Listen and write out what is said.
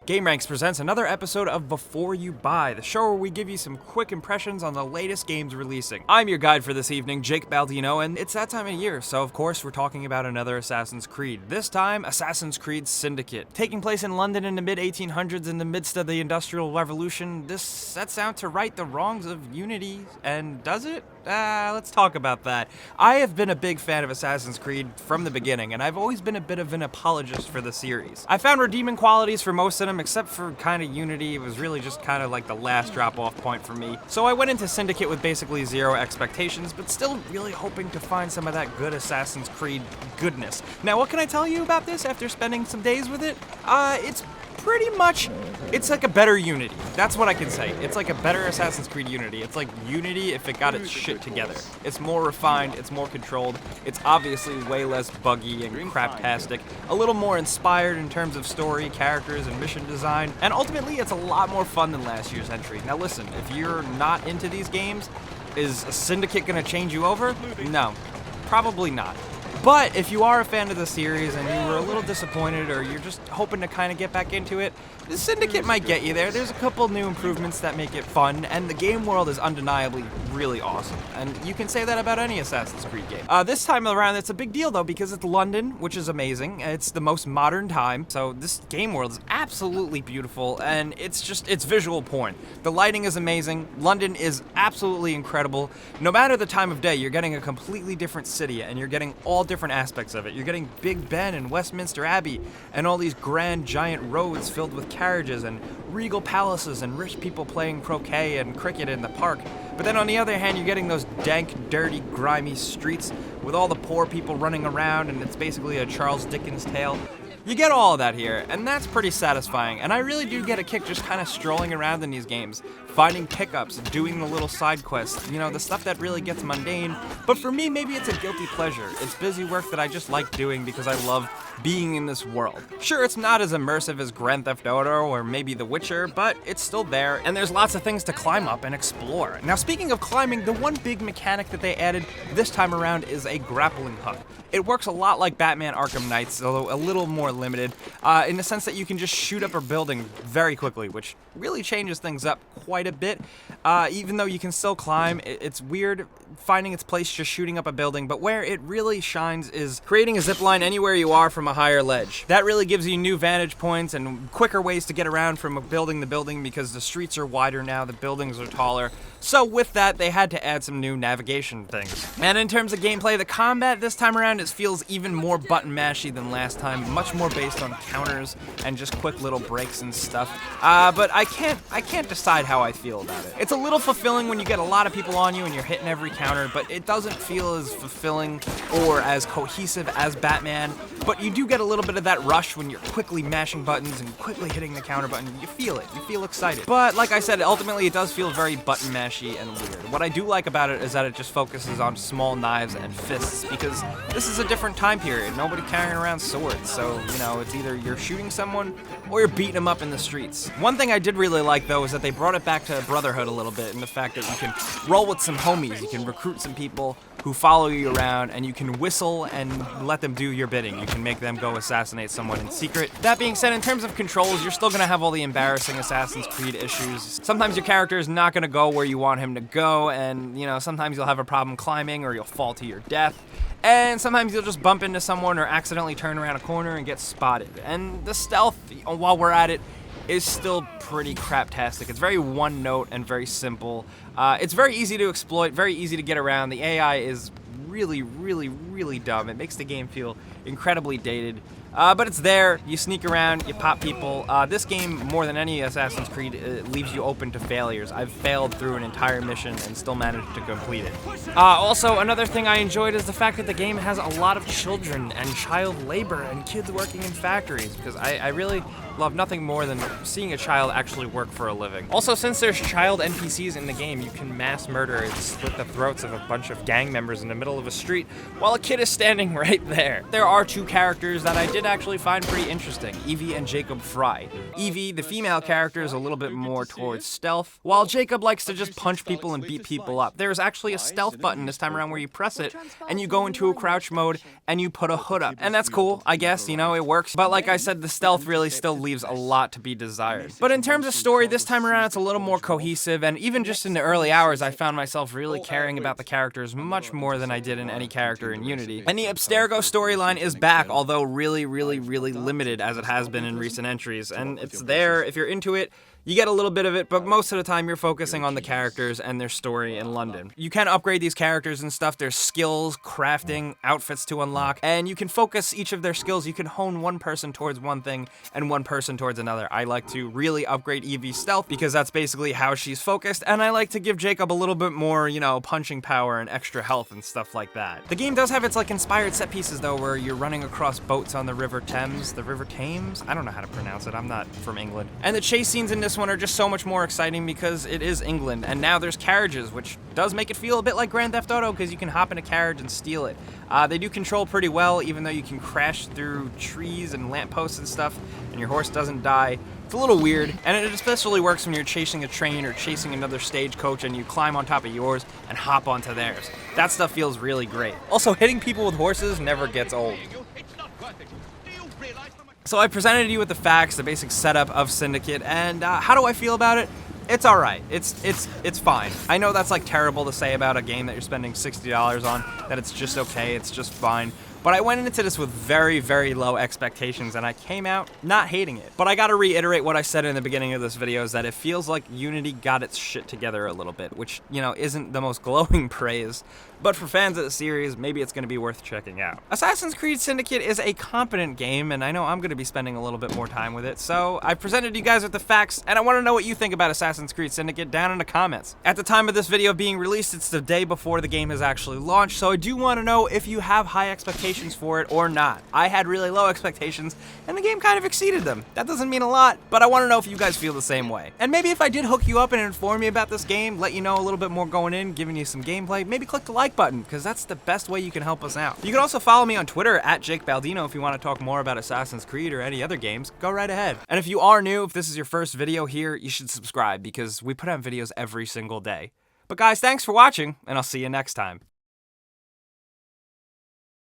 gameranx presents another episode of Before You Buy, the show where we give you some quick impressions on the latest games releasing. I'm your guide for this evening, Jake Baldino, and it's that time of year, so of course we're talking about another Assassin's Creed. This time, Assassin's Creed Syndicate. Taking place in London in the mid-1800s in the midst of the Industrial Revolution, this sets out to right the wrongs of Unity, and does it? Let's talk about that. I have been a big fan of Assassin's Creed from the beginning, and I've always been a bit of an apologist for the series. I found redeeming qualities for most of them, except for kind of Unity. It was really just kind of like the last drop-off point for me. So I went into Syndicate with basically zero expectations, but still really hoping to find some of that good Assassin's Creed goodness. Now, what can I tell you about this after spending some days with it? It's pretty much, it's like a better Unity. That's what I can say. It's like a better Assassin's Creed Unity. It's like Unity if it got its shit together. It's more refined, it's more controlled, it's obviously way less buggy and craptastic, a little more inspired in terms of story, characters, and mission design, and ultimately it's a lot more fun than last year's entry. Now listen, if you're not into these games, is Syndicate gonna change you over? No, probably not. But if you are a fan of the series and you were a little disappointed or you're just hoping to kind of get back into it, the Syndicate might get you there. There's a couple new improvements that make it fun, and the game world is undeniably really awesome. And you can say that about any Assassin's Creed game. This time around, it's a big deal though because it's London, which is amazing. It's the most modern time, so this game world is absolutely beautiful, and it's visual porn. The lighting is amazing. London is absolutely incredible. No matter the time of day, you're getting a completely different city, and you're getting all different aspects of it. You're getting Big Ben and Westminster Abbey and all these grand giant roads filled with carriages and regal palaces and rich people playing croquet and cricket in the park. But then on the other hand, you're getting those dank, dirty, grimy streets with all the poor people running around, and it's basically a Charles Dickens tale. You get all of that here, and that's pretty satisfying, and I really do get a kick just kind of strolling around in these games, finding pickups, doing the little side quests, you know, the stuff that really gets mundane. But for me, maybe it's a guilty pleasure. It's busy work that I just like doing because I love being in this world. Sure, it's not as immersive as Grand Theft Auto or maybe The Witcher, but it's still there, and there's lots of things to climb up and explore. Now, speaking of climbing, the one big mechanic that they added this time around is a grappling hook. It works a lot like Batman Arkham Knight's, although a little more limited, in the sense that you can just shoot up a building very quickly, which really changes things up quite a bit. Even though you can still climb, it's weird finding its place just shooting up a building, but where it really shines is creating a zip line anywhere you are from a higher ledge. That really gives you new vantage points and quicker ways to get around from a building to building because the streets are wider now, the buildings are taller. So with that, they had to add some new navigation things. And in terms of gameplay, the combat this time around, it feels even more button mashy than last time, much more based on counters and just quick little breaks and stuff. But I can't decide how I feel about it. It's a little fulfilling when you get a lot of people on you and you're hitting every counter, but it doesn't feel as fulfilling or as cohesive as Batman. But you do get a little bit of that rush when you're quickly mashing buttons and quickly hitting the counter button. You feel it. You feel excited. But like I said, ultimately it does feel very button mashy and weird. What I do like about it is that it just focuses on small knives and fists because this is a different time period. Nobody carrying around swords, so, you know, it's either you're shooting someone or you're beating them up in the streets. One thing I did really like, though, is that they brought it back to Brotherhood a little bit, and the fact that you can roll with some homies, you can recruit some people who follow you around, and you can whistle and let them do your bidding. You can make them go assassinate someone in secret. That being said, in terms of controls, you're still gonna have all the embarrassing Assassin's Creed issues. Sometimes your character is not gonna go where you want him to go, and, you know, sometimes you'll have a problem climbing or you'll fall to your death. And sometimes you'll just bump into someone or accidentally turn around a corner and get spotted. And the stealth, while we're at it, is still pretty craptastic. It's very one note and very simple. It's very easy to exploit, very easy to get around. The AI is really, really, really dumb. It makes the game feel incredibly dated. But it's there, you sneak around, you pop people. This game, more than any Assassin's Creed, leaves you open to failures. I've failed through an entire mission and still managed to complete it. Also, another thing I enjoyed is the fact that the game has a lot of children and child labor and kids working in factories, because I really love nothing more than seeing a child actually work for a living. Also, since there's child NPCs in the game, you can mass murder and slit the throats of a bunch of gang members in the middle of a street while a kid is standing right there. There are two characters that I did did actually find pretty interesting, Evie and Jacob Fry. Evie, the female character, is a little bit more towards stealth, while Jacob likes to just punch people and beat people up. There's actually a stealth button this time around where you press it, and you go into a crouch mode, and you put a hood up. And that's cool, I guess, you know, it works. But like I said, the stealth really still leaves a lot to be desired. But in terms of story, this time around it's a little more cohesive, and even just in the early hours, I found myself really caring about the characters much more than I did in any character in Unity. And the Abstergo storyline is back, although really limited as it has been in recent entries, and it's there if you're into it. You get a little bit of it, but most of the time you're focusing on the characters and their story in London. You can upgrade these characters and stuff. There's skills, crafting, outfits to unlock, and you can focus each of their skills. You can hone one person towards one thing and one person towards another. I like to really upgrade Evie's stealth because that's basically how she's focused, and I like to give Jacob a little bit more, you know, punching power and extra health and stuff like that. The game does have its like inspired set pieces though, where you're running across boats on the River Thames. The River Thames? I don't know how to pronounce it. I'm not from England. And the chase scenes in this one are just so much more exciting because it is England, and now there's carriages, which does make it feel a bit like Grand Theft Auto because you can hop in a carriage and steal it. They do control pretty well, even though you can crash through trees and lampposts and stuff, and your horse doesn't die. It's a little weird, and it especially works when you're chasing a train or chasing another stagecoach and you climb on top of yours and hop onto theirs. That stuff feels really great. Also, hitting people with horses never gets old. So I presented you with the facts, the basic setup of Syndicate, and how do I feel about it? It's alright. It's fine. I know that's like terrible to say about a game that you're spending $60 on, that it's just okay, it's just fine. But I went into this with very low expectations, and I came out not hating it. But I gotta reiterate what I said in the beginning of this video, is that it feels like Unity got its shit together a little bit, which, you know, isn't the most glowing praise. But for fans of the series, maybe it's gonna be worth checking out. Assassin's Creed Syndicate is a competent game, and I know I'm gonna be spending a little bit more time with it, so I presented you guys with the facts, and I wanna know what you think about Assassin's Creed Syndicate down in the comments. At the time of this video being released, it's the day before the game has actually launched, so I do wanna know if you have high expectations for it or not. I had really low expectations, and the game kind of exceeded them. That doesn't mean a lot, but I wanna know if you guys feel the same way. And maybe if I did hook you up and inform you about this game, let you know a little bit more going in, giving you some gameplay, maybe click the like button, because that's the best way you can help us out. You can also follow me on Twitter at Jake Baldino if you want to talk more about Assassin's Creed or any other games. Go right ahead. And if you are new, if this is your first video here, you should subscribe because we put out videos every single day. But guys, thanks for watching, and I'll see you next time.